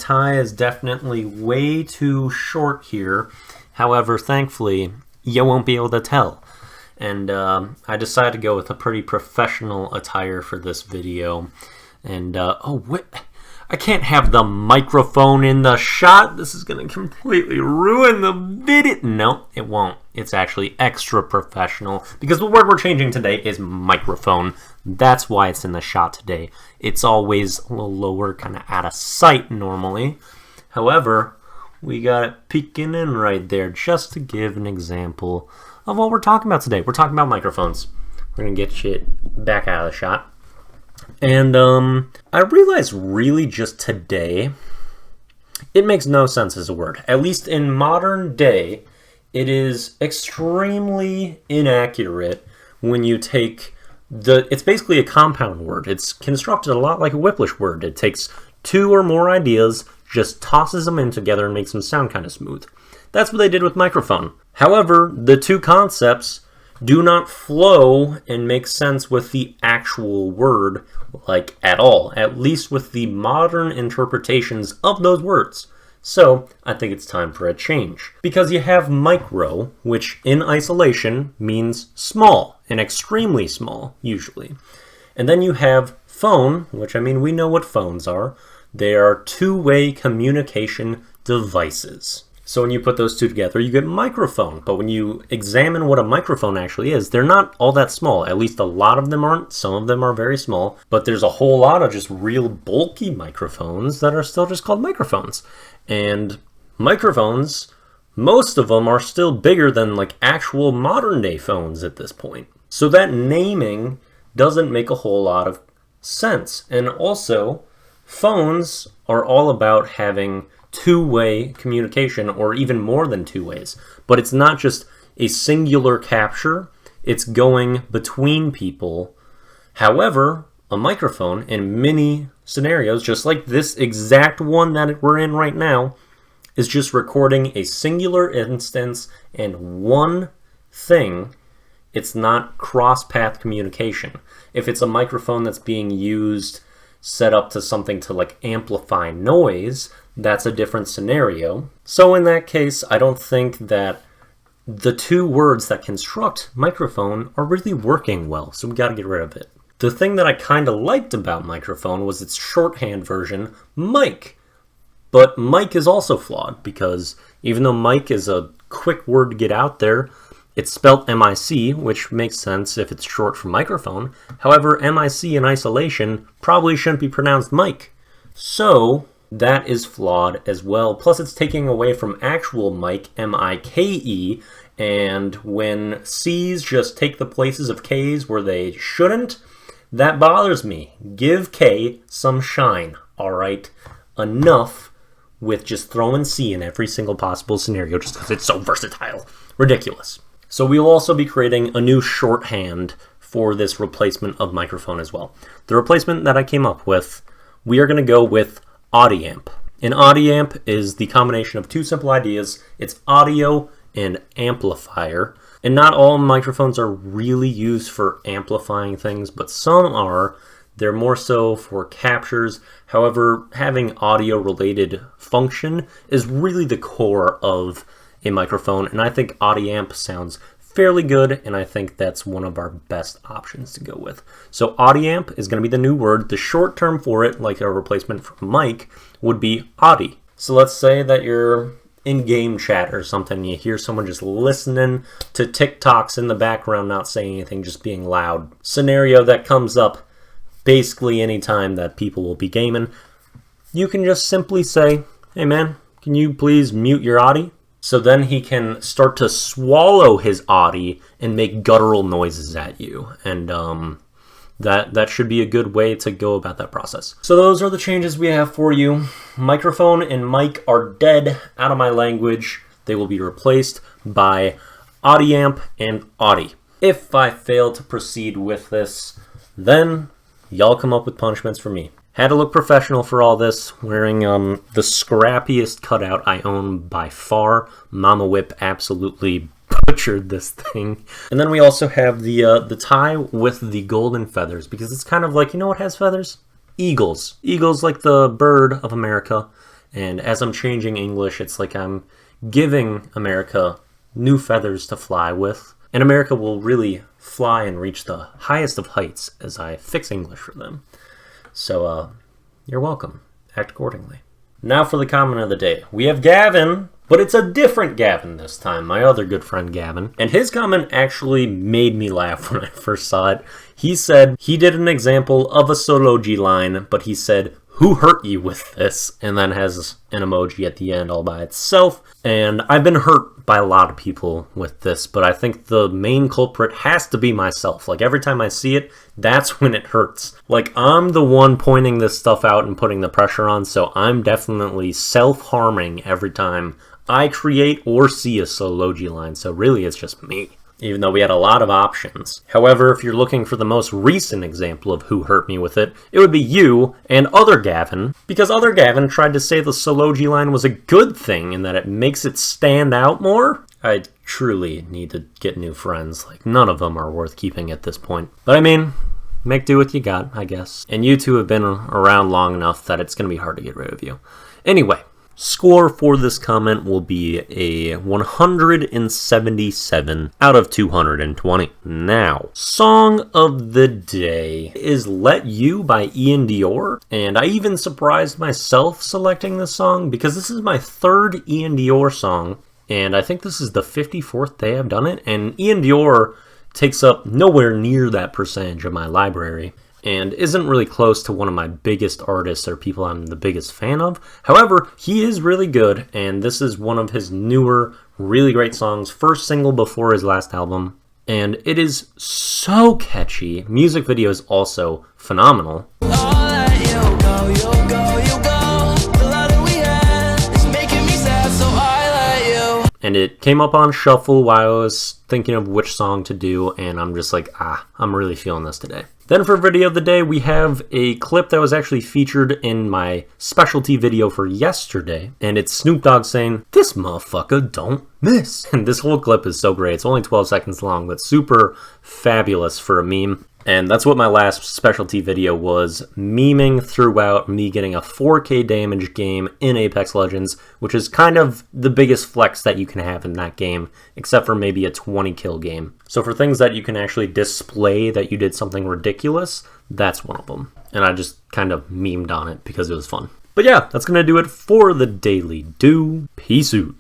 tie is definitely way too short here. However, thankfully, you won't be able to tell. And I decided to go with a pretty professional attire for this video. And, I can't have the microphone in the shot. This is going to completely ruin the video. No, it won't. It's actually extra professional because the word we're changing today is microphone. That's why it's in the shot today. It's always a little lower, kind of out of sight normally. However, we got it peeking in right there just to give an example of what we're talking about today. We're talking about microphones. We're going to get you back out of the shot. And I realized really just today, it makes no sense as a word. At least in modern day, it is extremely inaccurate when you take it's basically a compound word. It's constructed a lot like a Wiplish word. It takes two or more ideas, just tosses them in together and makes them sound kind of smooth. That's what they did with microphone. However, the two concepts do not flow and make sense with the actual word, like, at all. At least with the modern interpretations of those words. So, I think it's time for a change. Because you have micro, which in isolation means small, and extremely small, usually. And then you have phone, which, I mean, we know what phones are. They are two-way communication devices. So when you put those two together, you get microphone. But when you examine what a microphone actually is, they're not all that small. At least a lot of them aren't. Some of them are very small. But there's a whole lot of just real bulky microphones that are still just called microphones. And microphones, most of them are still bigger than like actual modern day phones at this point. So that naming doesn't make a whole lot of sense. And also, phones are all about having two-way communication, or even more than two ways. But it's not just a singular capture, it's going between people. However, a microphone in many scenarios, just like this exact one that we're in right now, is just recording a singular instance and one thing. It's not cross-path communication. If it's a microphone that's being used, set up to something to like amplify noise, that's a different scenario. So in that case, I don't think that the two words that construct microphone are really working well, so we gotta get rid of it. The thing that I kinda liked about microphone was its shorthand version, mic. But mic is also flawed, because even though mic is a quick word to get out there, it's spelled M-I-C, which makes sense if it's short for microphone. However, M-I-C in isolation probably shouldn't be pronounced mic. So that is flawed as well. Plus it's taking away from actual mic, M-I-K-E, and when C's just take the places of K's where they shouldn't, that bothers me. Give K some shine, alright? Enough with just throwing C in every single possible scenario just because it's so versatile. Ridiculous. So we'll also be creating a new shorthand for this replacement of microphone as well. The replacement that I came up with, we are going to go with audiamp. An audiamp is the combination of two simple ideas. It's audio and amplifier. And not all microphones are really used for amplifying things, but some are. They're more so for captures. However, having audio-related function is really the core of a microphone, and I think audiamp sounds fairly good, and I think that's one of our best options to go with. So audiamp is going to be the new word. The short term for it, like a replacement for mic, would be audi. So let's say that you're in game chat or something, you hear someone just listening to TikToks in the background, not saying anything, just being loud. Scenario that comes up basically any time that people will be gaming. You can just simply say, hey man, can you please mute your audi? So then he can start to swallow his audi and make guttural noises at you. And that should be a good way to go about that process. So those are the changes we have for you. Microphone and mic are dead out of my language. They will be replaced by audiamp and audi. If I fail to proceed with this, then y'all come up with punishments for me. Had to look professional for all this, wearing the scrappiest cutout I own by far. Mama Whip absolutely butchered this thing. And then we also have the tie with the golden feathers, because it's kind of like, you know what has feathers? Eagles. Eagles like the bird of America. And as I'm changing English, it's like I'm giving America new feathers to fly with. And America will really fly and reach the highest of heights as I fix English for them. So, you're welcome. Act accordingly. Now for the comment of the day. We have Gavin, but it's a different Gavin this time, my other good friend Gavin. And his comment actually made me laugh when I first saw it. He said he did an example of a Soloji line, but he said, "Who hurt you with this?" And then has an emoji at the end all by itself. And I've been hurt by a lot of people with this, but I think the main culprit has to be myself. Like, every time I see it, that's when it hurts. Like, I'm the one pointing this stuff out and putting the pressure on, so I'm definitely self-harming every time I create or see a Soloji line. So really, it's just me, even though we had a lot of options. However, if you're looking for the most recent example of who hurt me with it, it would be you and other Gavin, because other Gavin tried to say the Soloji line was a good thing and that it makes it stand out more. I truly need to get new friends. Like, none of them are worth keeping at this point. But I mean, make do what you got, I guess. And you two have been around long enough that it's going to be hard to get rid of you. Anyway, score for this comment will be a 177 out of 220. Now, song of the day is Let You by Ian Dior. And I even surprised myself selecting this song because this is my third Ian Dior song. And I think this is the 54th day I've done it. And Ian Dior takes up nowhere near that percentage of my library, and isn't really close to one of my biggest artists or people I'm the biggest fan of. However, he is really good, and this is one of his newer, really great songs, first single before his last album, and it is so catchy. Music video is also phenomenal. And it came up on shuffle while I was thinking of which song to do, and I'm just like, I'm really feeling this today. Then for video of the day, we have a clip that was actually featured in my specialty video for yesterday, and it's Snoop Dogg saying, "This motherfucker don't miss." And this whole clip is so great. It's only 12 seconds long, but super fabulous for a meme. And that's what my last specialty video was, memeing throughout me getting a 4K damage game in Apex Legends, which is kind of the biggest flex that you can have in that game, except for maybe a 20 kill game. So for things that you can actually display that you did something ridiculous, that's one of them. And I just kind of memed on it because it was fun. But yeah, that's going to do it for the Daily Do. Peace out.